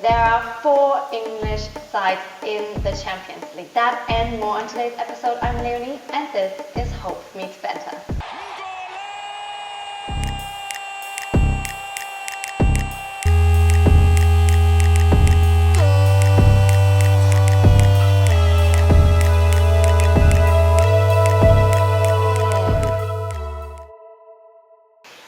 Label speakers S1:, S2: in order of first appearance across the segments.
S1: there are 4 English sides in the Champions League. That and more on today's episode. I'm Leonie, and this is Hope Meets Banter.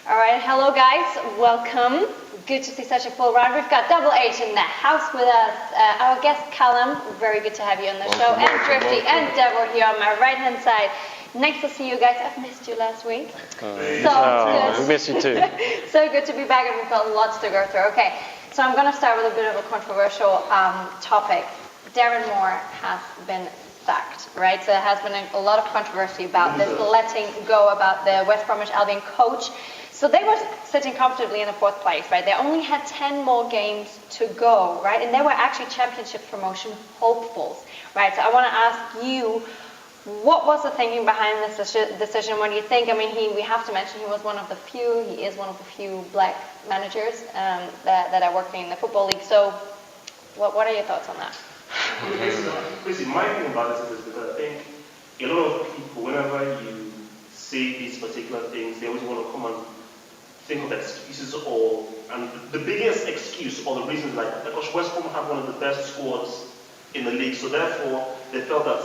S1: Alright, hello guys, welcome. Good to see such a full round. We've got Double H in the house with us. Our guest Callum, very good to have you on the show. And Drifty and Darren here on my right hand side. Nice to see you guys. I've missed you last week.
S2: We missed you too.
S1: So good to be back, and we've got lots to go through. Okay, so I'm going to start with a bit of a controversial topic. Darren Moore has been sacked, right? So there has been a lot of controversy about this letting go about the West Bromwich Albion coach. So they were sitting comfortably in the 4th place, right? They only had 10 more games to go, right? And they were actually championship promotion hopefuls, right? So I want to ask you, what was the thinking behind this decision? What do you think? I mean, we have to mention he is one of the few black managers that are working in the Football League. So what are your thoughts on that?
S3: Basically, my thing about this is because I think a lot of people, whenever you say these particular things, they always want to come and think of excuses and the biggest excuse or the reason is like, because West Brom have one of the best squads in the league, so therefore they felt that,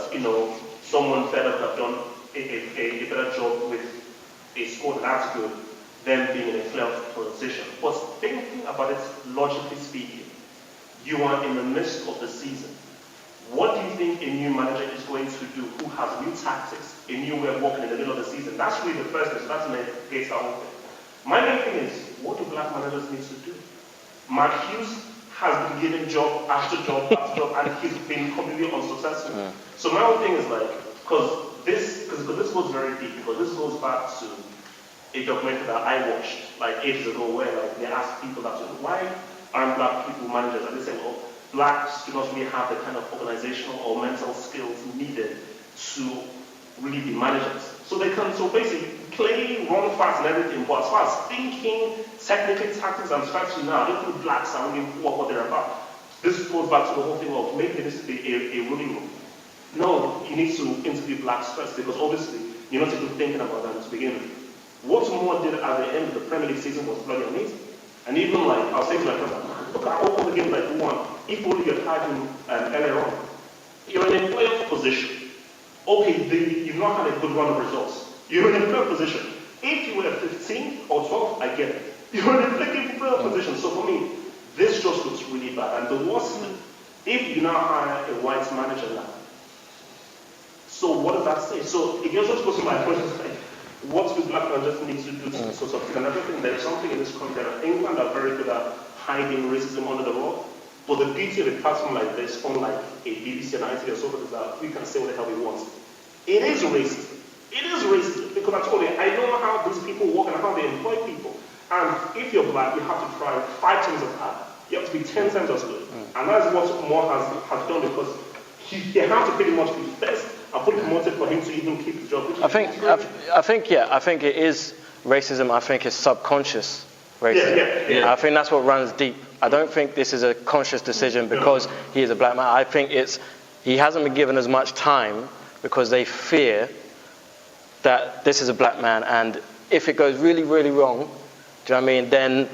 S3: someone better would have done a better job with a squad that's good than being in a playoff position. But thinking about it logically speaking, you are in the midst of the season. What do you think a new manager is going to do who has new tactics, a new way of working in the middle of the season? That's really the first thing, so that's negates our whole thing. My main thing is, what do black managers need to do? Mark Hughes has been given job after job after job, and he's been completely unsuccessful. So my whole thing is like, because this goes very deep, because this goes back to a documentary that I watched like ages ago where like they asked people that, why aren't black people managers? And they say, well, blacks do not really have the kind of organizational or mental skills needed to really be managers. So they can basically play, run fast and everything, but as far as thinking, technically, tactics and strategy now, I don't think blacks are really what they're about. This goes back to the whole thing of maybe there needs to be a ruling room. No, you need to interview blacks first, because obviously you're not even thinking about that to begin with. What Moore did at the end of the Premier League season was bloody amazing. And even like, I was saying to my friends, look at all the games that you won. If only you had him earlier on. You're in a playoff position. Okay, you've not had a good run of results. You're in a playoff position. If you were 15 or 12, I get it. You're in a playoff position. So for me, this just looks really bad. And the worst thing, if you now hire a white manager now, so what does that say? So it just goes to my question, like, what do black managers need to do to sort of, and I think there is something in this country that England are very good at hiding racism under the rug. But the beauty of a platform like this, unlike a BBC and ITV or so forth, is that we can say what the hell we want. It is racist. It is racist, because I told you, I know how these people work and how they employ people. And if you're black, you have to try 5 times as hard. You have to be 10 times as good. And that's what Moore has done, because they have to pretty much be first and put promoted for him to even keep the job.
S2: I think it is racism. I think it's subconscious racism. Yeah. I think that's what runs deep. I don't think this is a conscious decision because he is a black man. I think he hasn't been given as much time because they fear that this is a black man, and if it goes really, really wrong, do you know what I mean, then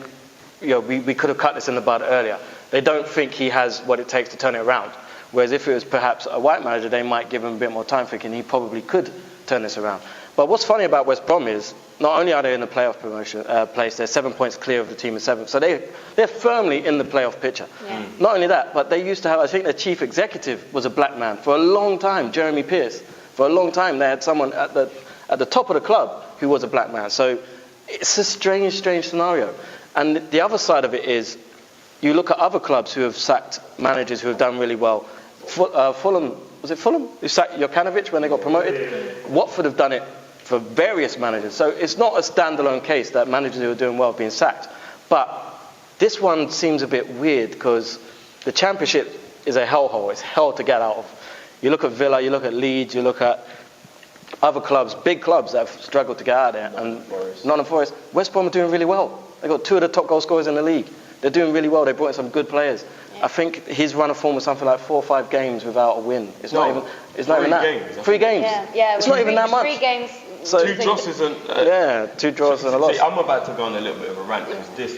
S2: we could have cut this in the bud earlier. They don't think he has what it takes to turn it around. Whereas if it was perhaps a white manager, they might give him a bit more time, thinking he probably could turn this around. But what's funny about West Brom is, not only are they in the playoff promotion place, they're 7 points clear of the team of 7. So they're firmly in the playoff picture. Yeah. Not only that, but they used to have, I think their chief executive was a black man for a long time, Jeremy Pierce. For a long time, they had someone at the top of the club who was a black man. So it's a strange scenario. And the other side of it is, you look at other clubs who have sacked managers who have done really well. Fulham, was it Fulham who sacked Jokanovic when they got promoted? Watford have done it for various managers. So it's not a standalone case that managers who are doing well have been sacked. But this one seems a bit weird because the Championship is a hellhole. It's hell to get out of. You look at Villa, you look at Leeds, you look at other clubs, big clubs that have struggled to get out of there. And Nottingham Forest, West Brom are doing really well. They've got 2 of the top goal scorers in the league. They're doing really well. They brought in some good players. I think his run of form was something like 4 or 5 games without a win. It's not even that.
S4: Games,
S2: 3 games.
S1: Yeah.
S2: It's not even that much.
S1: 3 games.
S2: So
S4: 2 draws isn't.
S2: 2 draws and a loss.
S4: See, I'm about to go on a little bit of a rant because this.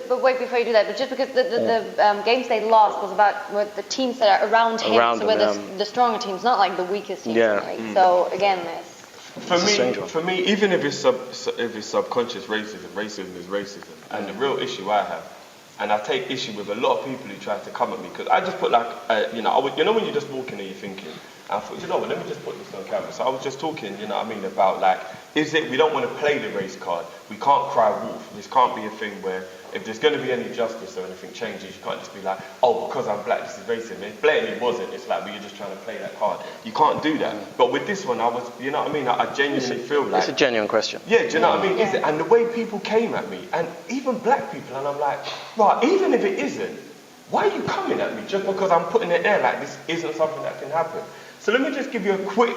S1: But wait, before you do that, but just because the games they lost was about with the teams that are around him, so where the stronger teams, not like the weakest teams.
S2: Yeah.
S1: Right? So again,
S4: For me, even if it's subconscious racism is racism, and the real issue I have, and I take issue with a lot of people who try to come at me because I just put when you're just walking and you're thinking. I thought, let me just put this on camera. So I was just talking, about we don't want to play the race card. We can't cry wolf. This can't be a thing where if there's going to be any justice or anything changes, you can't just be like, oh, because I'm black, this is racism. It blatantly wasn't. It's like, you're just trying to play that card. You can't do that. But with this one, I was, I genuinely feel like...
S2: It's a genuine question.
S4: Yeah, do you know what I mean? Is it? And the way people came at me, and even black people, and I'm like, right, even if it isn't, why are you coming at me just because I'm putting it there like this isn't something that can happen? So let me just give you a quick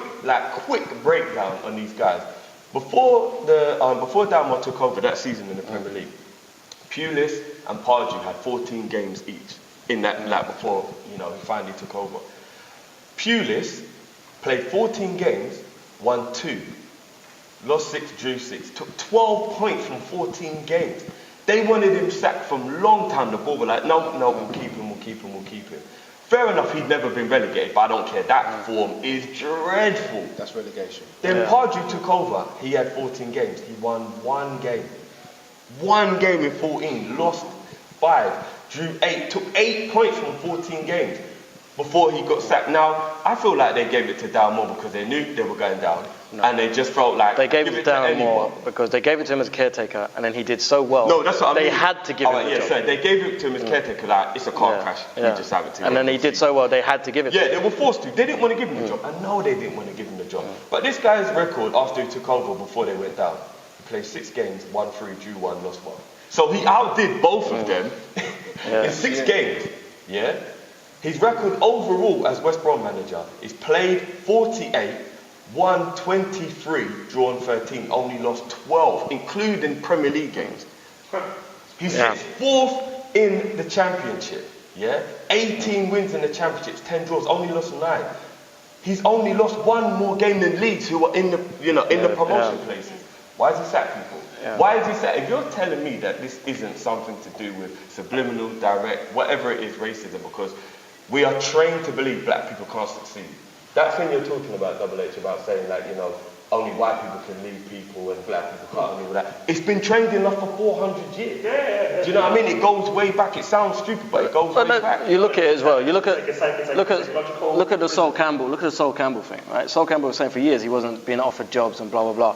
S4: breakdown on these guys. Before Darren took over that season in the Premier League, Pulis and Pardew had 14 games each in that before he finally took over. Pulis played 14 games, won 2, lost 6, drew 6, took 12 points from 14 games. They wanted him sacked from long time. The board were like, no, we'll keep him. Fair enough, he'd never been relegated, but I don't care. That form is dreadful.
S5: That's relegation.
S4: Then Pardew took over. He had 14 games. He won 1 game. 1 game in 14. Lost 5. Drew 8. Took 8 points from 14 games before he got sacked. Now, I feel like they gave it to Darren more because they knew they were going down. No. And they just felt like...
S2: They gave it to Darren more because they gave it to him as caretaker and then he did so well.
S4: No, that's what I mean.
S2: They had to give him the job.
S4: So they gave it to him as caretaker like, it's a car crash. We just have it to him.
S2: And then he did so well, they had to give it to him.
S4: Yeah, they were forced to. They didn't want to give him the job. I know they didn't want to give him the job. But this guy's record after he took over before they went down, he played 6 games, won 3, drew 1, lost 1. So he outdid both of them in 6 games. Yeah? His record overall as West Brom manager is played 48, won 23, drawn 13, only lost 12, including Premier League games. He sits 4th in the Championship. Yeah, 18 wins in the Championships, 10 draws, only lost 9. He's only lost 1 more game than Leeds, who are in the the promotion places. Why is he sack people? Yeah. Why is he sack? If you're telling me that this isn't something to do with subliminal, direct, whatever it is, racism, because we are trained to believe black people can't succeed. That thing you're talking about, Double H, about saying like, only white people can lead people and black people can't lead that. It's been trained enough for 400 years. Do you know what I mean? It goes way back. It sounds stupid, but it goes way back.
S2: You look at it as well. You look at the Sol Campbell. Look at the Sol Campbell thing, right? Sol Campbell was saying for years he wasn't being offered jobs and blah blah blah.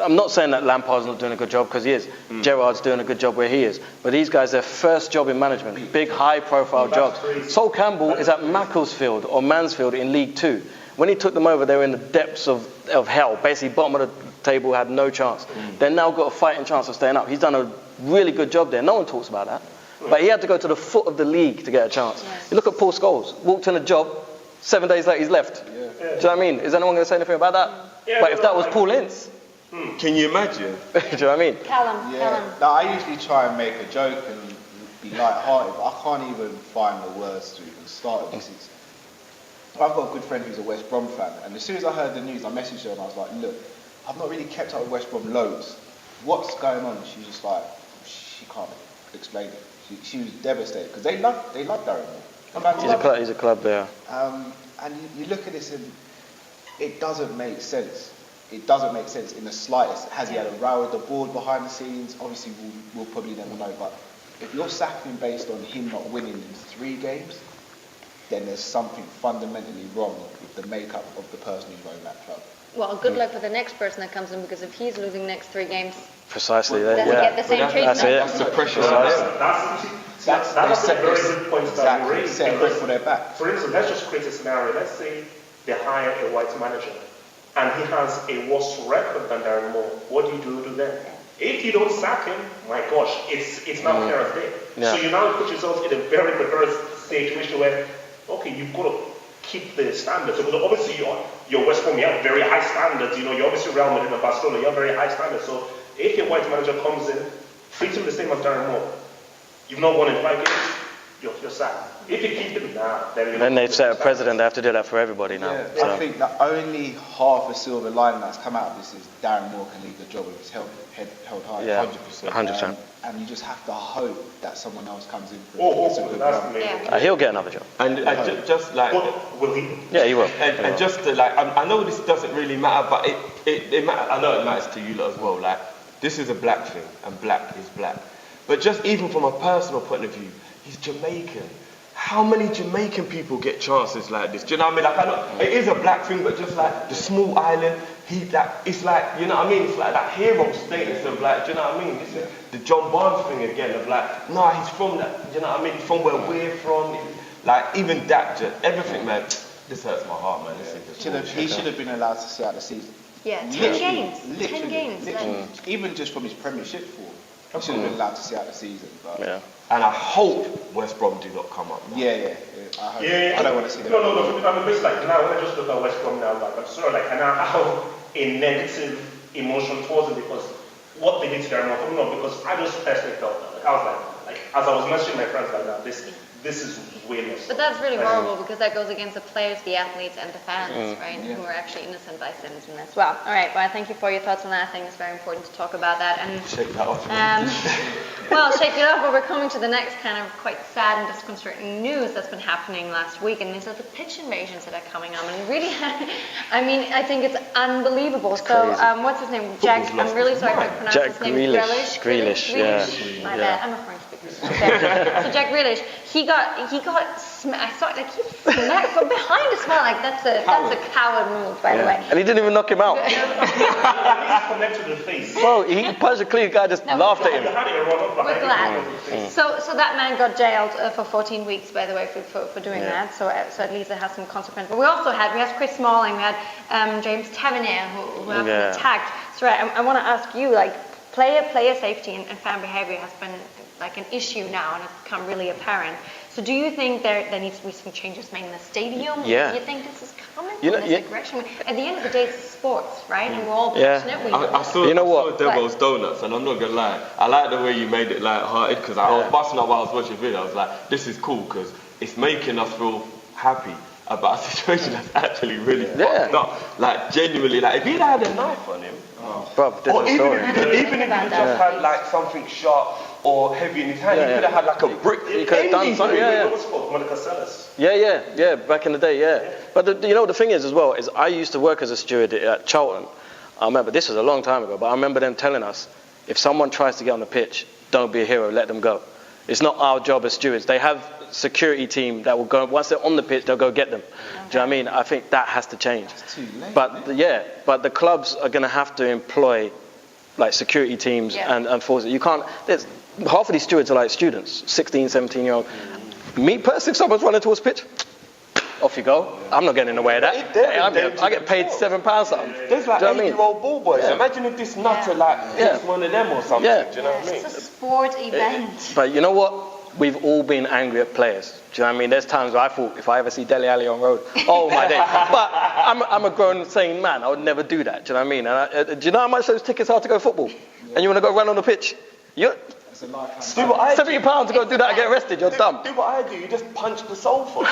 S2: I'm not saying that Lampard's not doing a good job because he is. Gerrard's doing a good job where he is. But these guys, their first job in management, big high-profile jobs. Sol Campbell is at Macclesfield or Mansfield in League 2. When he took them over, they were in the depths of hell. Basically, bottom of the table, had no chance. They've now got a fighting chance of staying up. He's done a really good job there. No one talks about that. But he had to go to the foot of the league to get a chance. You look at Paul Scholes. Walked in a job, 7 days later he's left. Do you know what I mean? Is anyone going to say anything about that? But if that was Paul Ince...
S4: Can you imagine?
S2: Do you know what I mean?
S1: Callum.
S5: No, I usually try and make a joke and be light-hearted, but I can't even find the words to even start with this. I've got a good friend who's a West Brom fan, and as soon as I heard the news, I messaged her and I was like, look, I've not really kept up with West Brom loads. What's going on? And she was just like, she can't explain it. She was devastated, because they love Darren.
S2: He's a club there.
S5: And you look at this and it doesn't make sense. It doesn't make sense in the slightest. Has he had a row with the board behind the scenes? Obviously, we'll probably never know. But if you're sacking based on him not winning in 3 games, then there's something fundamentally wrong with the makeup of the person who's running that club.
S1: Well, good luck for the next person that comes in, because if he's losing next 3 games,
S2: precisely,
S1: does he get the same treatment?
S2: That's
S4: the pressure.
S3: That's a very good point that you raised.
S5: For their back.
S3: For instance, let's just create a scenario. Let's say they hire a white manager, and he has a worse record than Darren Moore. What do you do then? If you don't sack him, my gosh, it's now clear as day. So you now put yourself in a very perverse situation where, okay, you've got to keep the standards. Because obviously you're West Brom, you have very high standards. You're obviously Real Madrid and Barcelona, you have very high standards. So if your white manager comes in, treat him the same as Darren Moore. You've not won in 5 games. you're sacked. If you keep them now,
S2: then they've set a precedent. They have to do that for everybody now.
S5: Yeah,
S2: So.
S5: I think the only half a silver lining that's come out of this is Darren Moore can leave the job with his head held high.
S2: Yeah,
S4: 100%.
S2: 100%.
S5: And you just have to hope that someone else comes in for
S3: Oh,
S5: it's a good
S3: that's
S5: run.
S3: amazing.
S2: He'll get another job.
S4: And just like,
S3: But will he?
S2: Yeah, he will.
S4: and just to, like, I know this doesn't really matter, but it matters. I know it matters to you lot as well. Like, this is a black thing, and black is black. But just even from a personal point of view, he's Jamaican. How many Jamaican people get chances like this? Do you know what I mean? Like, I know it is a black thing, but just like the small island, it's like, you know what I mean? It's like that hero status of like, do you know what I mean? This is the John Barnes thing again of like, no, he's from that, do you know what I mean? He's from where we're from. Like, even that, just everything, man. This hurts my heart, man.
S5: He should have been allowed to see out the season.
S1: Yeah, 10 games. 10 games.
S5: Literally. Even just from his Premiership form, he should have been allowed to see out the season. But
S2: Yeah.
S4: And I hope West Brom do not come up.
S5: yeah. I don't want to see that.
S3: No. I mean, it's like now when I just look at West Brom now, like I'm sort of like I now have a negative emotion towards it because what they did to Darren Moore, no, because I just personally felt that. Like, I was like as I was messaging my friends like that, this is way less.
S1: But that's really horrible because that goes against the players, the athletes, and the fans, right? Who are actually innocent bystanders in this. Well, all right. Well, thank you for your thoughts on that. I think it's very important to talk about that. And
S4: Shake that off.
S1: well, shake it off. But we're coming to the next kind of quite sad and disconcerting news that's been happening last week, and these are the pitch invasions that are coming on. And really, I mean, I think it's unbelievable. So, what's his name? Jack. I'm really sorry if I pronounced
S2: Jack
S1: his name.
S2: Grealish. Grealish. Yeah.
S1: My bad. I'm a French speaker. Okay. So Jack Grealish, he got I saw like he smacked from behind as well. Like that's a coward move, by the way.
S2: And he didn't even knock him out.
S3: He's connected to the face.
S2: Bro, he punched a clean guy, just laughed at him.
S1: We're glad. So that man got jailed for 14 weeks, by the way, for doing that. So at least it has some consequence. But we had Chris Smalling, we had James Tavernier who have been attacked. So I want to ask you, like, player safety and fan behavior has been like an issue now, and it's become really apparent. So do you think there needs to be some changes made in the stadium?
S2: Yeah.
S1: Do you think this is coming in this direction? At the end of the day, it's sports, right? And we're all
S2: Yeah.
S1: passionate.
S4: I saw Devil's Donuts, and I'm not gonna lie, I like the way you made it light-hearted because I was busting up while I was watching the video. I was like, this is cool because it's making us feel happy about a situation that's actually really fucked up. Like, genuinely, like, if he'd had a knife on him,
S2: Bro,
S4: or even
S2: story.
S4: if he just had like something sharp or heavy in his hand, he could have had like a brick.
S2: He could have done something. Yeah. Back in the day, yeah. But the thing is as well is I used to work as a steward at Charlton. I remember this was a long time ago, but I remember them telling us if someone tries to get on the pitch, don't be a hero, let them go. It's not our job as stewards. They have security team that will go once they're on the pitch, they'll go get them. Do you know what I mean? I think that has to change.
S5: It's too late.
S2: But the clubs are going to have to employ like security teams and forces. You can't. There's half of these stewards are like students, 16, 17-year-old. Me personally, if someone's running towards the pitch, off you go. I'm not getting in the way of that. I get paid £7 something.
S4: There's like 8-year-old ball boys. Imagine if this nutter hits one of them or something.
S2: Yeah.
S4: Do you know what I mean?
S1: It's a sport event.
S2: But you know what? We've all been angry at players. Do you know what I mean? There's times where I thought if I ever see Dele Alli on road, oh my day. But I'm a grown, sane man. I would never do that. Do you know what I mean? And do you know how much those tickets are to go football? And you want to go run on the pitch?
S5: It's a lifetime.
S2: £70 to go do that and get arrested. You're dumb.
S4: Do what I do. You just punch the sofa.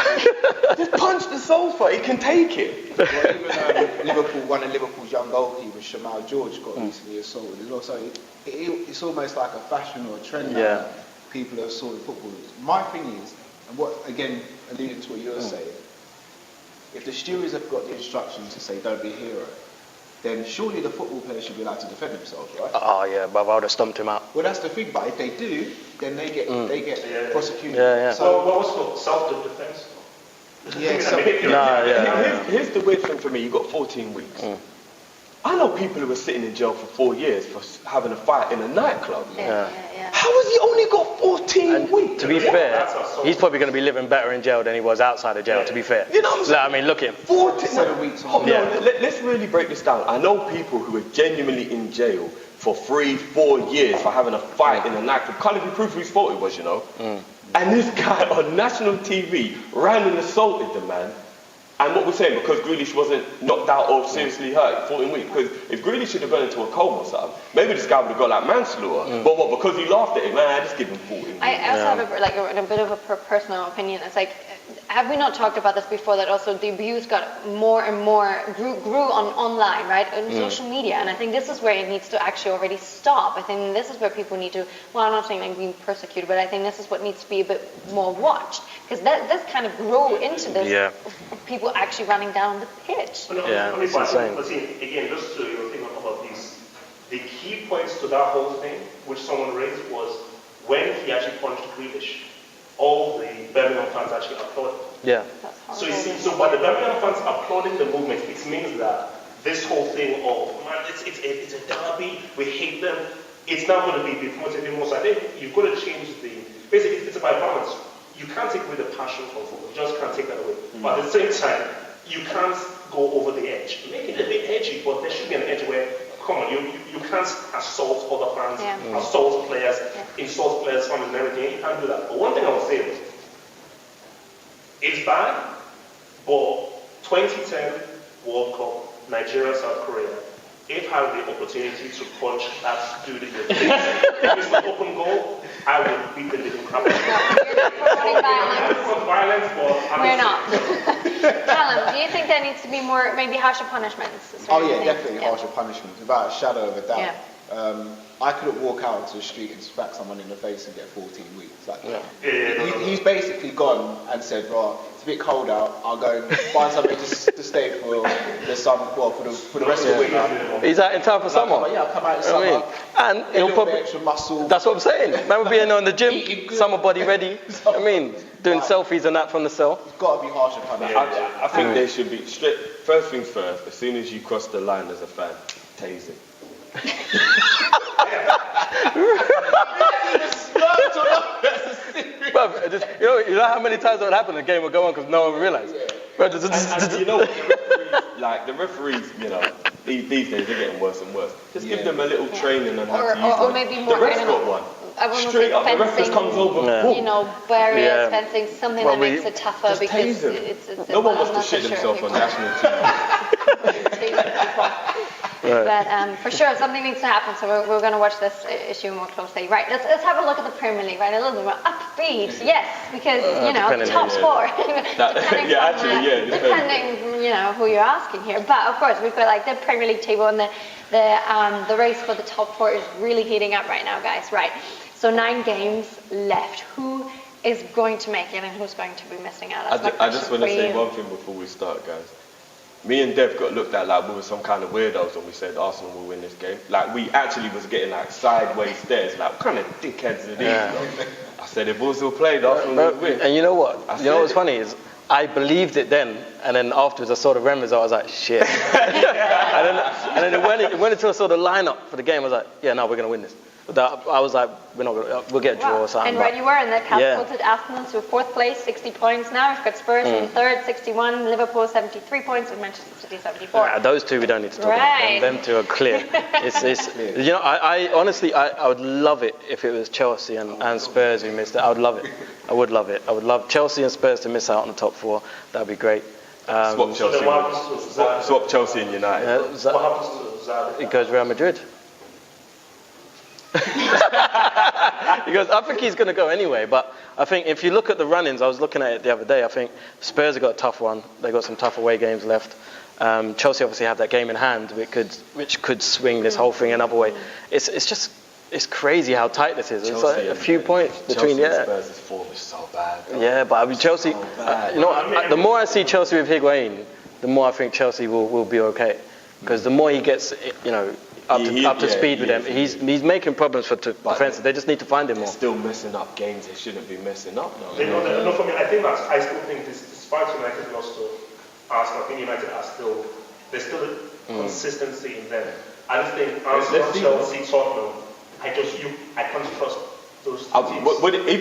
S4: Just punch the sofa. He can take it.
S5: Well, even one of Liverpool's young goalkeepers, Shamal George, got recently assaulted as well. So it's almost like a fashion or a trend now. People are assaulting footballers. My thing is, and what again, alluding to what you were saying, if the stewards have got the instructions to say don't be a hero, then surely the football players should be allowed to defend themselves, right?
S2: Oh yeah, but I would have stomped him out.
S5: Well, that's the thing. But if they do, then they get prosecuted.
S2: Yeah.
S3: So what was called self-defense?
S4: Here's the weird thing for me. You got 14 weeks. I know people who were sitting in jail for 4 years for having a fight in a nightclub. How has he only got 14 weeks?
S2: To be fair, he's probably going to be living better in jail than he was outside of jail, to be fair.
S4: You know what I'm saying?
S2: I mean, look at him.
S5: 7 weeks.
S4: Let's really break this down. I know people who are genuinely in jail for 3-4 years for having a fight in a nightclub. Can't even prove whose fault it was, you know. And this guy on national TV ran and assaulted the man. And what we're saying, because Grealish wasn't knocked out or seriously hurt 14 weeks, because if Grealish should have gone into a coma or something, maybe this guy would have got like manslaughter. But what, because he laughed at him, man, just give him 14 weeks.
S1: I also have a bit of a personal opinion. It's like, have we not talked about this before, that also the abuse got more and more, grew on online, right, on social media, and I think this is where it needs to actually already stop. I think this is where people need to, well, I'm not saying like being persecuted, but I think this is what needs to be a bit more watched, because this kind of grew into this, people actually running down the pitch.
S2: It's insane.
S3: But see, again, just to think about this, the key points to that whole thing, which someone raised, was when he actually punched Grealish. All the Birmingham fans actually applauded.
S2: Yeah.
S3: So you see, so by the Birmingham fans applauding the movement, it means that this whole thing of, man, it's a derby, we hate them, it's not going to be promoted anymore. So I think you've got to change basically it's about balance. You can't take away the passion from football, you just can't take that away. But at the same time, you can't go over the edge. Make it a bit edgy, but there should be an edge where, come on, you can't assault other fans, assault players, insult players, fans and everything. You can't do that. But one thing I would say is, it's bad, but 2010 World Cup, Nigeria, South Korea, if I had the opportunity to punch that dude in the face, if it's an open goal, I would beat the living crap out of him.
S1: Promoting violence.
S3: But
S1: We're not. Callum, do you think there needs to be more, maybe harsher punishments?
S5: Oh yeah, definitely harsher punishments, without a shadow of a doubt.
S1: Yeah.
S5: I couldn't walk out into the street and smack someone in the face and get 14 weeks. Like, he's basically gone and said, right, it's a bit cold out, I'll go and find something to stay for the summer, well, for the rest of the week.
S2: He's out in time for summer.
S5: I'll come out in summer.
S2: And he'll probably
S5: extra muscle.
S2: That's what I'm saying. Man will be in the gym, summer body ready. Doing selfies and that from the cell.
S5: It's got to be harsher punishment.
S4: I think there should be straight. First things first. As soon as you cross the line as a fan, tasing.
S2: You know how many times that would happen, the game would go on because no one would realise.
S4: And you know what, the referees, these days they're getting worse and worse. Just give them a little training on how to use
S1: or maybe more,
S4: the ref's got one. Straight up, the ref just comes over.
S1: Barriers, fencing, something that makes it tougher, because it's
S4: no one wants to shit themselves on national TV.
S1: But for sure, something needs to happen. So we're going to watch this issue more closely. Right, let's have a look at the Premier League. Right, a little bit more upbeat. Yes, because top four. Depending who you're asking here. But of course, we've got the Premier League table, and the race for the top four is really heating up right now, guys. Right, so 9 games left. Who is going to make it, and who's going to be missing out?
S4: I just want to say one thing before we start, guys. Me and Dev got looked at like we were some kind of weirdos when we said Arsenal will win this game. Like, we actually was getting sideways stares, like, what kind of dickheads are these? I said, if Arsenal played, Arsenal will win.
S2: And you know what? What's funny is, I believed it then, and then afterwards I saw the Rem result, I was like, shit. and then it went into a sort of lineup for the game. I was like, yeah, no, we're going to win this. I was like, we'll get a draw or something.
S1: And right you were, and that catapulted Arsenal to 4th place, 60 points now. We've got Spurs in 3rd, 61, Liverpool 73 points, and Manchester City 74.
S2: Yeah, those two we don't need to talk about. Them two are clear. I honestly, I would love it if it was Chelsea and Spurs who missed it. I would love it. I would love it. I would love Chelsea and Spurs to miss out on the top 4. That would be great.
S4: Swap Chelsea and United.
S3: What happens to Zaha?
S2: It goes Real Madrid. Because I think he's going to go anyway, but I think if you look at the run-ins, I was looking at it the other day, I think Spurs have got a tough one. They've got some tough away games left. Chelsea obviously have that game in hand, which could swing this whole thing another way. It's crazy how tight this is. It's like a few points between.
S4: Chelsea and Spurs' form is so bad.
S2: Yeah, but I mean Chelsea. The more I see Chelsea with Higuain, the more I think Chelsea will be okay. Because the more he gets, up to speed with them, he's making problems for defense. They just need to find him more.
S4: They're still messing up games they shouldn't be messing up.
S3: No, for me, I still think despite United lost to Arsenal, I think United there's still a consistency in them. I just think Arsenal, Chelsea, Tottenham, I can't trust those teams.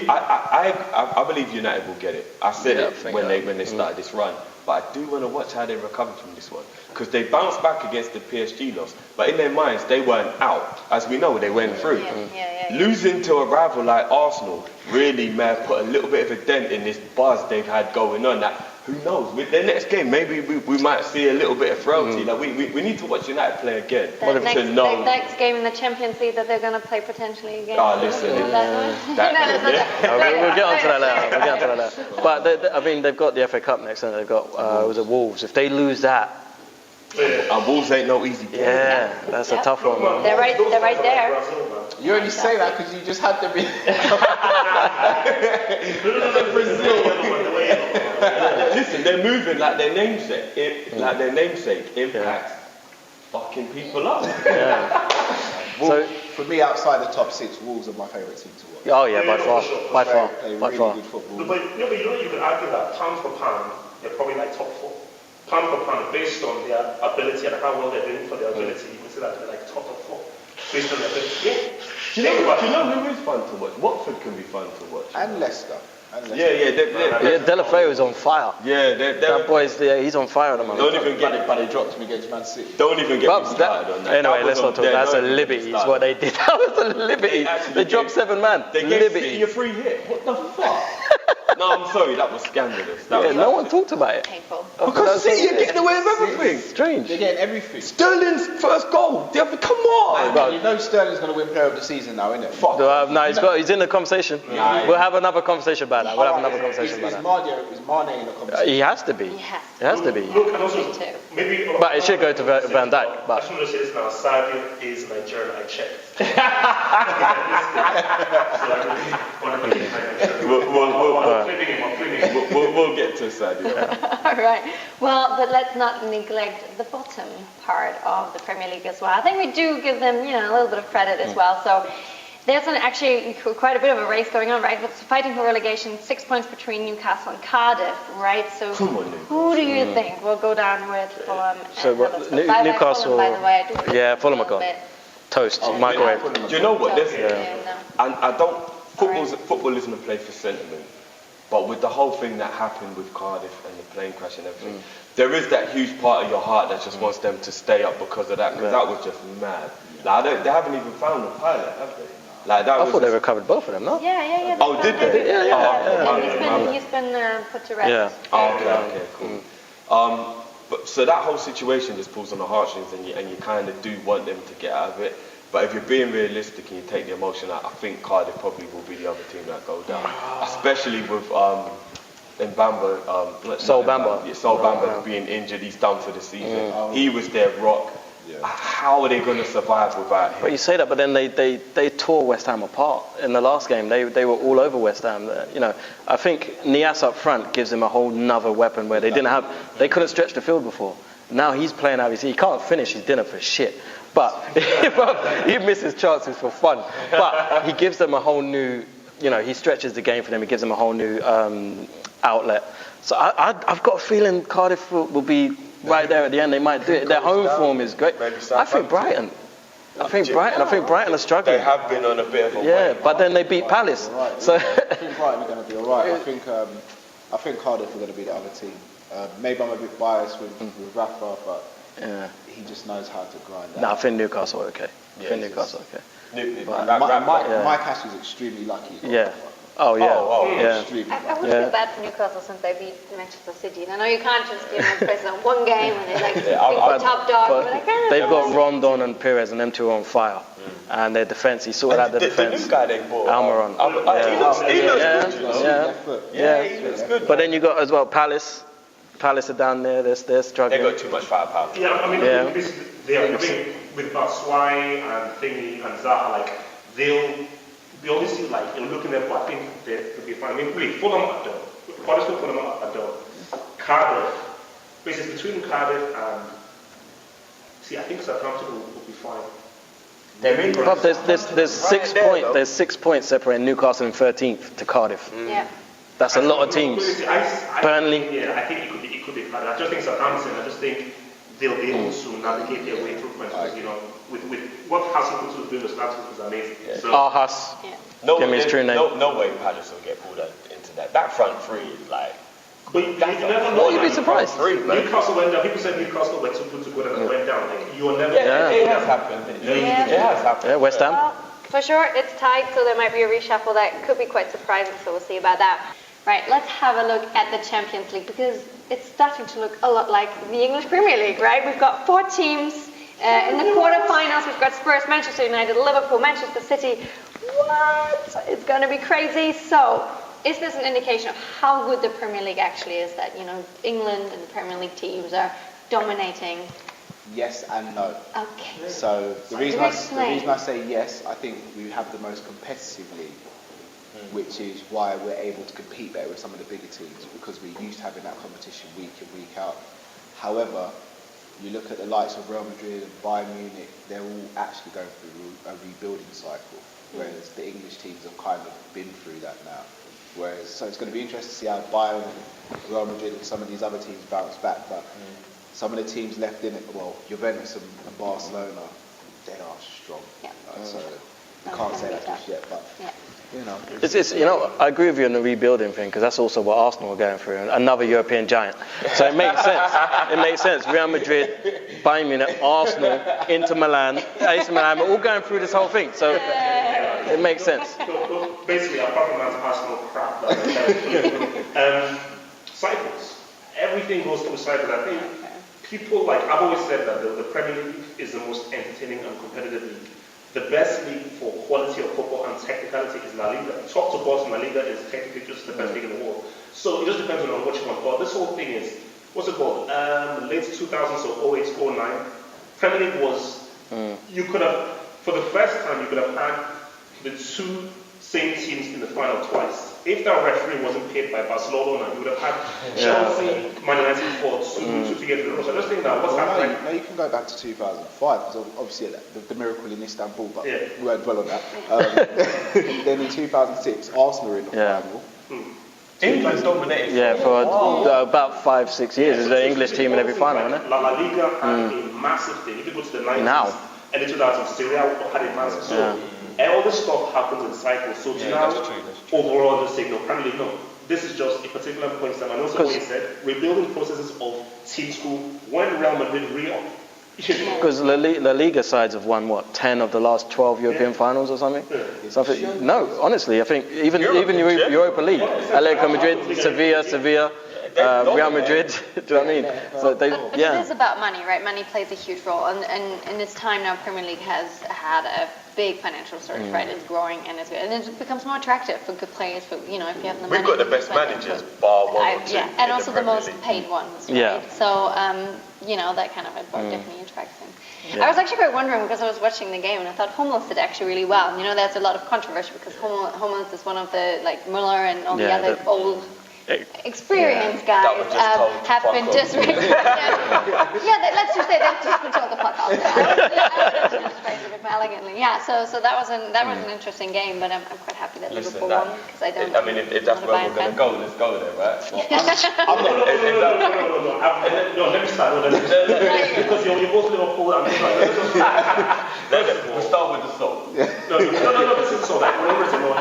S4: I believe United will get it. I said it when they started this run. But I do want to watch how they recover from this one. Because they bounced back against the PSG loss. But in their minds, they weren't out. As we know, they went through. Losing to a rival like Arsenal really may have put a little bit of a dent in this buzz they've had going on. That who knows? With their next game, maybe we might see a little bit of frailty. Like we need to watch United play again.
S1: The
S4: To know.
S1: next game in the Champions League that they're going to play potentially again.
S4: Oh, listen.
S1: We'll
S2: We'll get onto that later. But I mean, they've got the FA Cup next, and they've got the Wolves. If they lose that,
S4: And Wolves ain't no easy game.
S2: yeah, that's a tough one. Man.
S1: They're right there.
S5: You only say that because you just had to be.
S4: Listen, they're moving like their namesake. Like their namesake impacts fucking people up.
S2: Yeah. So
S5: For me, outside the top 6, Wolves are my favourite team to watch.
S2: oh yeah, by far.
S5: Play really good football.
S3: But you know, you could argue that pound for pound, they're probably like top 4. Pound for pound, based on their ability and how well they're doing for their ability, you can say that they're like top of 4. Based on their ability. Yeah.
S4: Do you know who is fun to watch? Watford can be fun to watch.
S5: And Leicester.
S2: Yeah, Delafeu is on fire.
S4: Yeah,
S2: That boy's he's on fire at the moment.
S4: Don't even get it.
S5: But they dropped me against Man City.
S4: Don't even get me started on that.
S2: Anyway,
S4: That
S2: let's
S4: was
S2: not talk.
S4: on-
S2: That's a
S4: don't even
S2: liberty.
S4: get
S2: Is
S4: started.
S2: what they did. That was a liberty. They dropped 7 man.
S4: They gave City
S2: Liberty.
S4: a free hit. What the fuck? No, I'm sorry, that was scandalous. That
S2: Yeah,
S4: was
S2: no one talked about it.
S1: Painful.
S4: Because City are getting away with everything.
S2: Strange.
S5: They're getting everything.
S4: Sterling's first goal. Come on.
S2: Well,
S5: You know Sterling's going to win Player of the Season now, innit?
S4: Fuck.
S2: No, he's in the conversation. We'll have another conversation about that. We'll have another conversation about that.
S5: Is Mane in the conversation?
S2: He has to be.
S1: He has
S2: He has to be.
S3: Look, and also,
S1: Me too.
S3: maybe.
S2: But it should go to Van Dijk.
S3: I
S2: But
S3: just want to say this now. Sadio is Nigerian. I checked.
S4: We'll get to Sadio.
S1: All right. Well, but let's not neglect the bottom part of the Premier League as well. I think we do give them, a little bit of credit as well. So there's actually quite a bit of a race going on, right? But fighting for relegation, 6 points between Newcastle and Cardiff, right? So
S4: Come on,
S1: who do you think will go down with Fulham?
S2: So
S1: and
S2: what-
S1: Huddersfield? By the way,
S2: Newcastle-
S1: Fulham, by the way, I do
S2: Yeah, Fulham
S1: a
S2: are gone.
S1: little bit
S2: toast, microwave.
S4: Do you know what?
S1: tough,
S4: This,
S1: no.
S4: and I don't. Football isn't a play for sentiment. But with the whole thing that happened with Cardiff and the plane crash and everything, there is that huge part of your heart that just wants them to stay up because of that. Because that was just mad. Like, they haven't even found the pilot, have they? Like that
S2: I
S4: was
S2: thought they
S4: just-
S2: recovered both of them, no?
S1: Yeah.
S4: Oh, did they?
S2: Yeah.
S1: He's been put to rest.
S2: Yeah.
S4: Oh, okay, cool. But so that whole situation just pulls on the heartstrings, and you kind of do want them to get out of it. But if you're being realistic and you take the emotion out, I think Cardiff probably will be the other team that go down, especially with Mbamba,
S2: Sol Bamba.
S4: Yeah, Sol Bamba being injured. He's done for the season. He was their rock. How are they going to survive without him?
S2: But you say that, but then they tore West Ham apart in the last game. They were all over West Ham. I think Nias up front gives them a whole nother weapon where they couldn't stretch the field before. Now he's playing out. He can't finish his dinner for shit. But he misses chances for fun. But he gives them a whole new, he stretches the game for them. He gives them a whole new outlet. So I've got a feeling Cardiff will be right there at the end. They might do it. Their home form is great. I think Brighton. I think Brighton are struggling.
S4: They have been on a bit of a
S2: Yeah,
S4: way.
S2: but then they beat Palace. So
S5: I think Brighton are going to be alright. I think Cardiff are going to be the other team. Maybe I'm a bit biased with Rafa, but he just knows how to grind out.
S2: I think Newcastle are okay.
S5: Mike Castle's extremely lucky.
S2: Yeah. Oh yeah. Yeah.
S5: Extremely
S1: I
S5: lucky.
S1: wouldn't feel bad for Newcastle since they beat Manchester City. And I know you can't just praise on one game when they're like the top dog.
S2: But they've got Rondon and Perez, and them two are on fire. And their defence, he sorted out the defence.
S4: The new guy they bought,
S2: Almiron.
S4: He looks good.
S2: But then you got as well Palace. Palace are down there. They're
S4: They
S2: struggling.
S4: got too much firepower.
S3: Yeah, I mean,
S2: Yeah.
S3: I think with Batshuayi and Thingy and Zaha, we always see you're looking at, I think they'll be fine. I mean, really, Fulham are done. Huddersfield, Fulham are done. Cardiff, basically between Cardiff and, I think Southampton will be fine.
S2: But there's 6 points. There's 6 points separating Newcastle in 13th to Cardiff.
S1: Yeah.
S2: That's a lot of teams. Burnley.
S3: Yeah, I think it could be fine. I just think Southampton. I just think they'll be able to navigate their way through. With what Hasselhoff was doing with Southampton was amazing.
S4: Yeah.
S3: So,
S2: Arhas. Give me his true name.
S4: No way Palace will get pulled into that. That front three is like.
S3: But you never know.
S2: You'd be surprised.
S3: Newcastle went down. People said Newcastle were too good to go down and went down. You'll never.
S4: It has happened. It has happened.
S2: Yeah, West Ham.
S1: Well, for sure, it's tied, so there might be a reshuffle that could be quite surprising, so we'll see about that. Right, let's have a look at the Champions League because it's starting to look a lot like the English Premier League, right? We've got 4 teams in the quarterfinals. We've got Spurs, Manchester United, Liverpool, Manchester City. What? It's going to be crazy. So, is this an indication of how good the Premier League actually is? That, you know, England and the Premier League teams are dominating?
S5: Yes and no.
S1: Okay.
S5: So the reason I say yes, I think we have the most competitive league, which is why we're able to compete better with some of the bigger teams because we're used to having that competition week in, week out. However, you look at the likes of Real Madrid and Bayern Munich, they're all actually going through a rebuilding cycle, whereas the English teams have kind of been through that now. So it's going to be interesting to see how Bayern and Real Madrid and some of these other teams bounce back, but some of the teams left in it, well, Juventus and Barcelona, they are strong.
S1: Yeah.
S5: So you can't say that just yet, but you know.
S2: It's you know, I agree with you on the rebuilding thing because that's also what Arsenal are going through, another European giant. So it makes sense. It makes sense. Real Madrid, Bayern Munich, Arsenal, Inter Milan, AC Milan, we're all going through this whole thing. So it makes sense.
S3: So basically, apart from that Arsenal crap, cycles. Everything goes through cycles. I think people I've always said that the Premier League is the most entertaining and competitive league. The best league for quality of football and technicality is La Liga. Top to bottom, La Liga is technically just the best league in the world. So it just depends on what you want. But this whole thing is, what's it called? Late 2000s, so 08, 09. Premier League was, you could have, for the first time, you could have had the 2 same teams in the final twice. If that referee wasn't paid by Barcelona, you would have had Chelsea, Man United for two years in a row. So I just think that what's happening.
S5: No, you can go back to 2005 because obviously the miracle in Istanbul, but we won't dwell on that. Then in 2006, Arsenal were in the final.
S4: England dominated.
S2: Yeah, for about 5-6 years, is the English team in every final, isn't it?
S3: La Liga had a massive thing. If you go to the 90s,
S2: Now.
S3: and the 2000s, Syria had a massive. So all this stuff happens in cycles. So now, overall, just say no. Apparently, no. This is just a particular point in time. And also, what he said, rebuilding processes of team school when Real Madrid
S2: Because La Liga sides have won 10 of the last 12 European finals or something. Something. No, honestly, I think even Europa League, Atletico Madrid, Sevilla. Real Madrid, do you know what I mean? So
S1: But it is about money, right? Money plays a huge role, and in this time now, Premier League has had a big financial surge, right? It's growing and it's good, and it becomes more attractive for good players. For if you have the money.
S4: We've got the best managers, bar 1 or 2.
S1: Yeah, and also the most paid ones, right?
S2: Yeah.
S1: So that kind of definitely attracts him. Yeah. I was actually quite wondering because I was watching the game and I thought Hummels did actually really well. There's a lot of controversy because Hummels is one of the Müller and all the other old experienced guys have been disrespected. Let's just say they've just been told to fuck off. I was just phrase it a bit more elegantly. Yeah, so that was an interesting game, but I'm quite happy that Liverpool won because I don't.
S4: I mean, if that's where we're going to go, let's go there, right?
S3: No, let me start. Because you're both Liverpool.
S4: We'll start with the salt.
S3: No. This is so that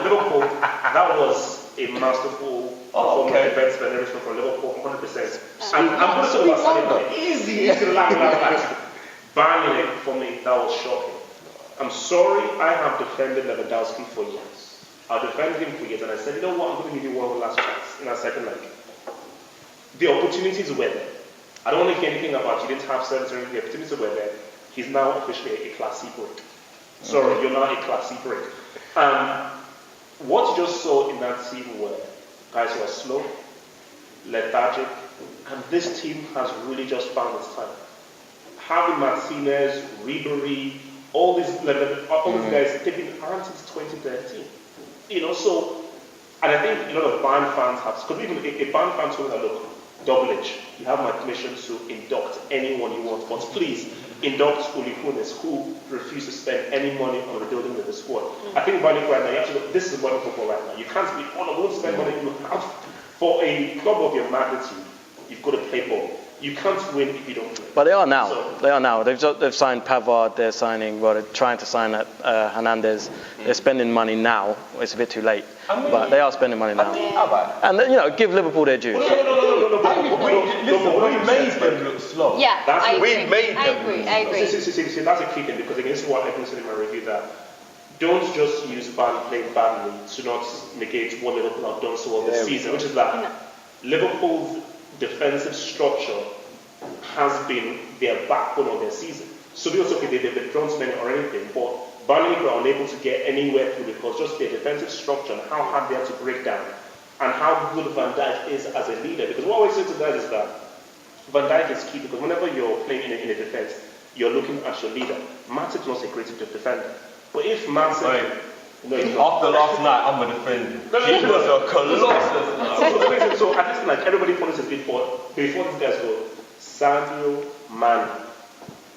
S3: Liverpool. That was a masterful performance and everything for Liverpool, 100%. And I'm going to talk about something easy to laugh. Bayern Munich, for me, that was shocking. I'm sorry, I have defended Lewandowski for years. I defended him for years, and I said, you know what, I'm going to give you one last chance in our second leg. The opportunities were there. I don't want to hear anything about you didn't have service or anything. The opportunities were there. He's now officially a classy break. Sorry, you're not a classy break. What you just saw in that team were guys who are slow, lethargic, and this team has really just found its time. Having Martinez, Ribery, all these guys, they've been around since 2013. And I think a lot of Bayern fans have, because even a Bayern fan told me that, look, double edge, you have my permission to induct anyone you want, but please, induct Uli Hoeneß, who refused to spend any money on rebuilding the squad. I think Bayern right now, you have to go, this is modern football right now. You can't be, I won't spend money. You have, for a club of your magnitude, you've got to play ball. You can't win if you don't play.
S2: But they are now. They've signed Pavard. They're trying to sign Hernandez. They're spending money now. It's a bit too late, but they are spending money now. And give Liverpool their due.
S4: We made them look slow.
S1: Yeah, I agree.
S4: We made them.
S1: I agree.
S3: See, that's a key thing because against what I said in my review that don't just use playing badly to not negate what Liverpool have done so well this season, which is that Liverpool's defensive structure has been their backbone of their season. So we also they've withdrawn so many or anything, but Burnley were unable to get anywhere through because just their defensive structure and how hard they have to break down and how good Van Dijk is as a leader. Because what I always say to guys is that Van Dijk is key because whenever you're playing in a defense, you're looking at your leader. Matip's not a great defender. But if Matip...
S4: After last night, I'm a defender. He was a colossus.
S3: So at least like everybody follows his before these guys go, Sadio Mane,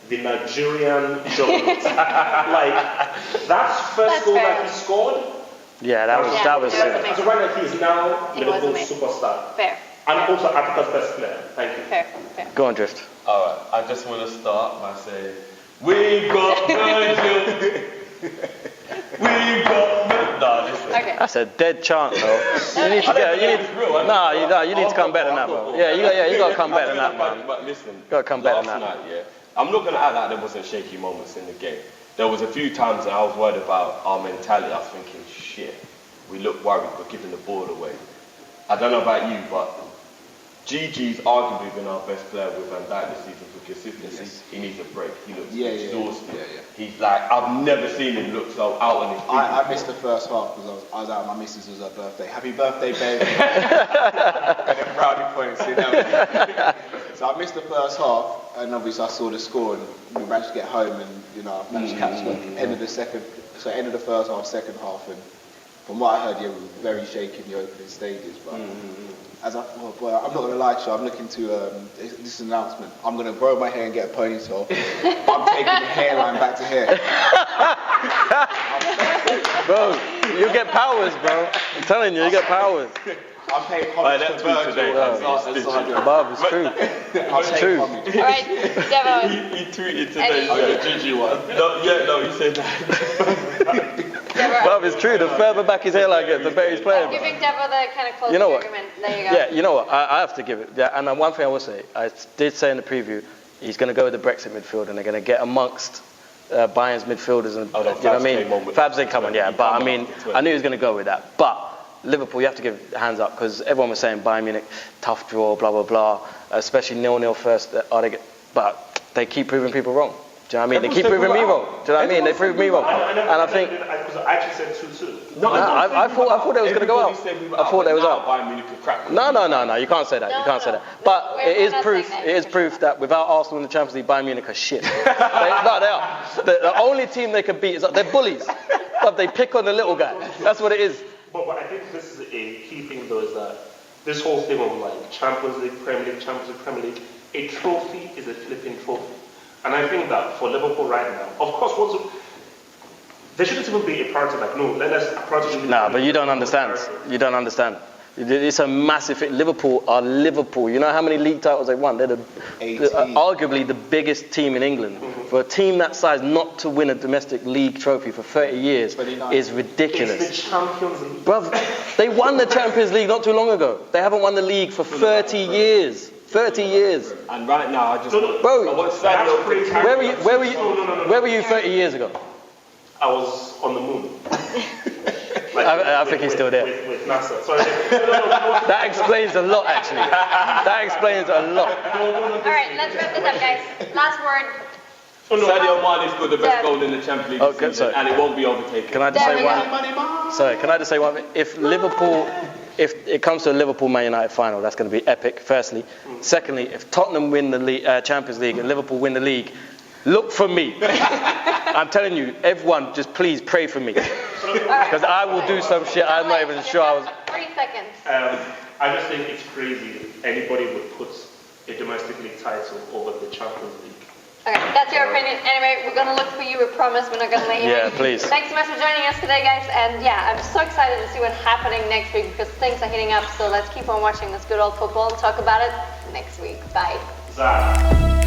S3: the Nigerian juggernaut. Like, that first goal that he scored...
S2: Yeah, that was it.
S3: So right now he is now Liverpool's superstar.
S1: Fair.
S3: And also Africa's best player. Thank you.
S1: Fair.
S2: Go on, Drift.
S4: Alright, I just want to start by saying, we got Virgil. We got Nah, listen.
S1: Okay.
S2: That's a dead chant, though. You need to come better than that, bro. Yeah, you got to come better than that, man.
S4: But listen,
S2: You got to come better than that.
S4: last night, I'm not going to act like there wasn't shaky moments in the game. There was a few times that I was worried about our mentality. I was thinking, shit, we look worried, we're giving the ball away. I don't know about you, but Gigi's arguably been our best player with Van Dijk this season for consistency. Yes. He needs a break. He looks exhausted. He's like, I've never seen him look so out on his feet.
S5: I missed the first half because I was out. My missus was her birthday. Happy birthday, babe! And then brownie points. So I missed the first half, and obviously I saw the score, and we managed to get home, and I managed to catch the end of the first half, second half, and from what I heard, we were very shaky in the opening stages, but. I'm not going to lie to you, I'm looking to this announcement. I'm going to grow my hair and get a ponytail. I'm taking the hairline back to here.
S2: Bro, you get powers, bro. I'm telling you get powers.
S5: I'm paying homage to Virgil.
S2: Bob, it's true.
S5: It's
S2: true.
S1: Alright, Devo.
S4: He tweeted today, Gigi one. No, he said that.
S2: Bob, it's true. The further back his hairline gets, the better he's playing.
S1: Giving Devo the kind of close argument. There you go.
S2: Yeah, you know what? I have to give it. Yeah, and one thing I will say, I did say in the preview, he's going to go with the Brexit midfield, and they're going to get amongst Bayern's midfielders, and you know what I mean. Fabs ain't coming, but I mean, I knew he was going to go with that. But Liverpool, you have to give hands up because everyone was saying Bayern Munich, tough draw, blah blah blah. Especially 0-0 first. But they keep proving people wrong. Do you know what I mean? They keep proving me wrong. Do you know what I mean? They prove me wrong. And I think.
S3: Because I actually said 2-2.
S2: No, I thought they was going to go out. I thought they was out. No. You can't say that. You can't say that. But it is proof. It is proof that without Arsenal in the Champions League, Bayern Munich are shit. They are. The only team they can beat is they're bullies. But they pick on the little guy. That's what it is.
S3: But I think this is a key thing though, is that this whole thing of like Champions League, Premier League, Champions League, Premier League, a trophy is a flipping trophy. And I think that for Liverpool right now, of course, there shouldn't even be a priority like, no, let us approach it.
S2: No, but you don't understand. You don't understand. It's a massive thing. Liverpool are Liverpool. You know how many league titles they won? They're arguably the biggest team in England. Mm-hmm. For a team that size not to win a domestic league trophy for 30 years is ridiculous.
S3: It's the Champions League.
S2: Bruv, they won the Champions League not too long ago. They haven't won the league for 30 years. 30 years.
S4: And right now, I just
S2: where were you 30 years ago?
S3: I was on the moon.
S2: I think he's still there.
S3: With NASA. Sorry.
S2: That explains a lot, actually. That explains a lot.
S1: Alright, let's wrap this up, guys. Last word.
S4: Sadio Mane scored the best goal in the Champions League this season, and it won't be overtaken.
S2: Can I just say one? Sorry, can I just say one thing? If it comes to a Liverpool-Man United final, that's going to be epic, firstly. Secondly, if Tottenham win the Champions League and Liverpool win the league, look for me. I'm telling you, everyone, just please pray for me. Because I will do some shit I'm not even sure I was...
S1: 3 seconds.
S3: I just think it's crazy if anybody would put a domestic league title over the Champions League.
S1: Okay, that's your opinion. Anyway, we're going to look for you, we promise. We're not going to let you in.
S2: Yeah, please.
S1: Thanks so much for joining us today, guys. And yeah, I'm so excited to see what's happening next week because things are heating up. So let's keep on watching this good old football and talk about it next week. Bye.
S3: Zach.